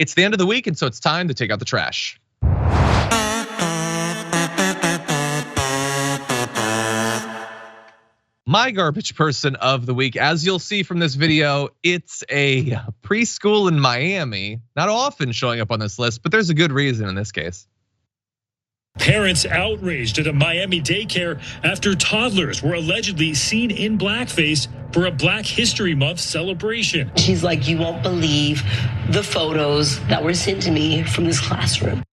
It's the end of the week, and so it's time to take out the trash. My garbage person of the week, as you'll see from this video, it's a preschool in Miami. Not often showing up on this list, but there's a good reason in this case. Parents outraged at a Miami daycare after toddlers were allegedly seen in blackface for a Black History Month celebration. She's like, you won't believe the photos that were sent to me from this classroom.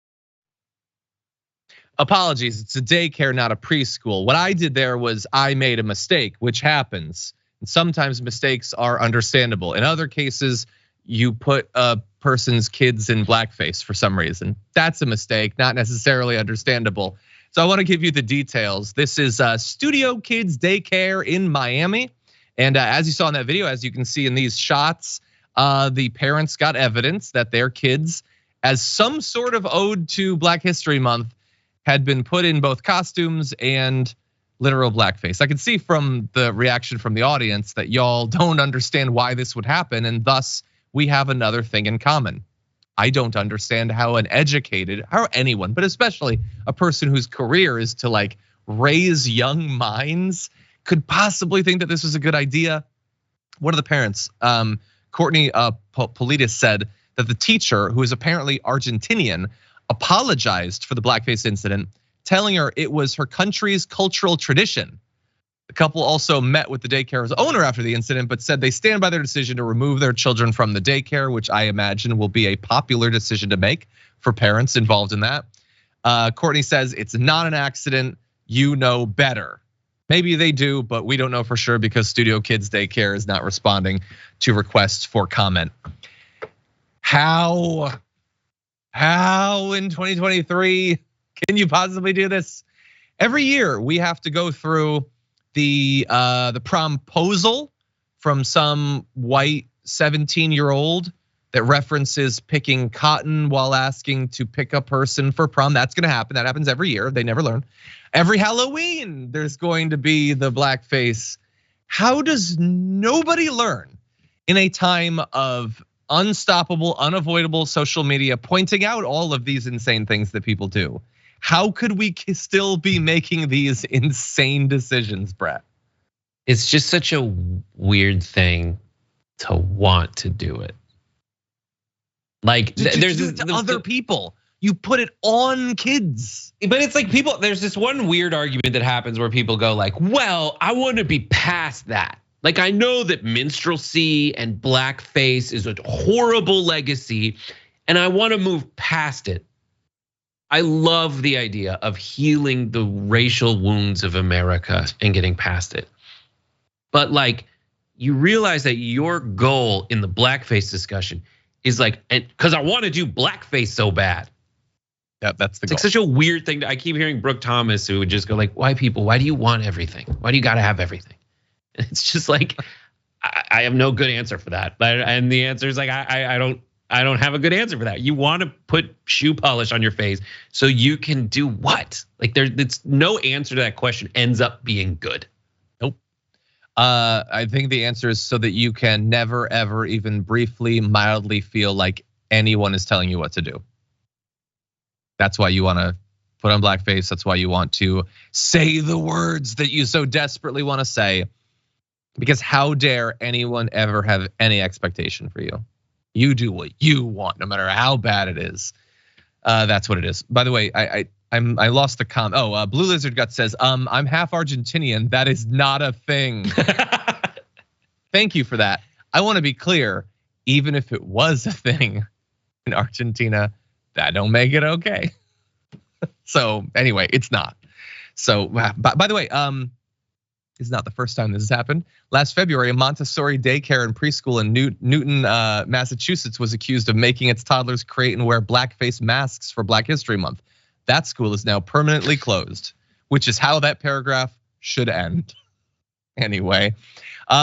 Apologies, it's a daycare, not a preschool. What I did there was I made a mistake, which happens. And sometimes mistakes are understandable. In other cases, you put a person's kids in blackface for some reason. That's a mistake, not necessarily understandable. So I want to give you the details. This is Studio Kids Daycare in Miami. And as you saw in that video, as you can see in these shots, the parents got evidence that their kids, as some sort of ode to Black History Month, had been put in both costumes and literal blackface. I can see from the reaction from the audience that y'all don't understand why this would happen, and thus we have another thing in common. I don't understand how an educated, or anyone, but especially a person whose career is to like raise young minds, could possibly think that this was a good idea. One of the parents, Courtney Politis, said that the teacher, who is apparently Argentinian, apologized for the blackface incident, telling her it was her country's cultural tradition. The couple also met with the daycare's owner after the incident, but said they stand by their decision to remove their children from the daycare, which I imagine will be a popular decision to make for parents involved in that. Courtney says it's not an accident, you know better. Maybe they do, but we don't know for sure because Studio Kids Daycare is not responding to requests for comment. How in 2023 can you possibly do this? Every year we have to go through the promposal from some white 17-year-old that references picking cotton while asking to pick a person for prom. That's gonna happen. That happens every year. They never learn. Every Halloween, there's going to be the blackface. How does nobody learn in a time of unstoppable, unavoidable social media pointing out all of these insane things that people do? How could we still be making these insane decisions, Brett? It's just such a weird thing to want to do it. Like there's other people. You put it on kids. But it's like people, there's this one weird argument that happens where people go like, well, I want to be past that. Like I know that minstrelsy and blackface is a horrible legacy and I want to move past it. I love the idea of healing the racial wounds of America and getting past it. But like you realize that your goal in the blackface discussion is like, and because I want to do blackface so bad. Yeah, that's the goal. It's like such a weird thing. I keep hearing Brooke Thomas who would just go like, why people, why do you want everything? Why do you gotta have everything? And it's just like, I have no good answer for that. And the answer is like, I don't have a good answer for that. You want to put shoe polish on your face so you can do what? Like it's no answer to that question ends up being good. Nope. I think the answer is so that you can never, ever even briefly, mildly feel like anyone is telling you what to do. That's why you want to put on blackface. That's why you want to say the words that you so desperately want to say. Because how dare anyone ever have any expectation for you? You do what you want, no matter how bad it is. That's what it is. By the way, I lost the comment. Oh, Blue Lizard Gut says, I'm half Argentinian. That is not a thing. Thank you for that. I want to be clear, even if it was a thing in Argentina, that don't make it okay. So anyway, it's not. So by the way, it's not the first time this has happened. Last February, a Montessori daycare and preschool in Newton, Massachusetts was accused of making its toddlers create and wear blackface masks for Black History Month. That school is now permanently closed, which is how that paragraph should end. Anyway,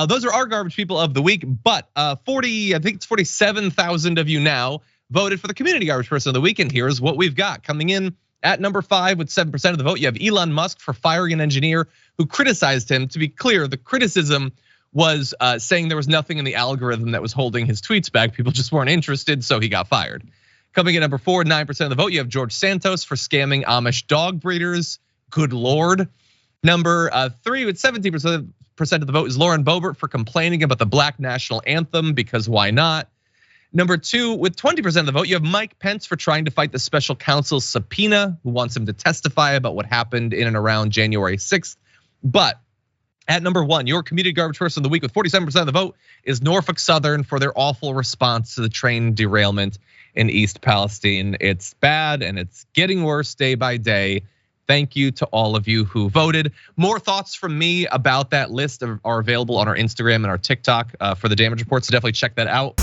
those are our garbage people of the week, but I think it's 47,000 of you now voted for the community garbage person of the week, and here's what we've got. Coming in at number 5 with 7% of the vote, you have Elon Musk for firing an engineer who criticized him. To be clear, the criticism was saying there was nothing in the algorithm that was holding his tweets back. People just weren't interested, so he got fired. Coming in number 4, 9% of the vote, you have George Santos for scamming Amish dog breeders. Good Lord. Number 3 with 17% of the vote is Lauren Boebert for complaining about the Black national anthem, because why not? Number 2 with 20% of the vote, you have Mike Pence for trying to fight the special counsel's subpoena, who wants him to testify about what happened in and around January 6th. But at number 1, your community garbage person of the week with 47% of the vote is Norfolk Southern for their awful response to the train derailment in East Palestine. It's bad and it's getting worse day by day. Thank you to all of you who voted. More thoughts from me about that list are available on our Instagram and our TikTok for the damage report, so definitely check that out.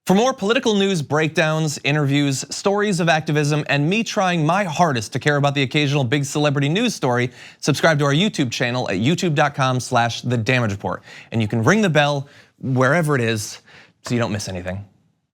For more political news breakdowns, interviews, stories of activism, and me trying my hardest to care about the occasional big celebrity news story, subscribe to our YouTube channel at youtube.com/thedamagereport. And you can ring the bell wherever it is so you don't miss anything.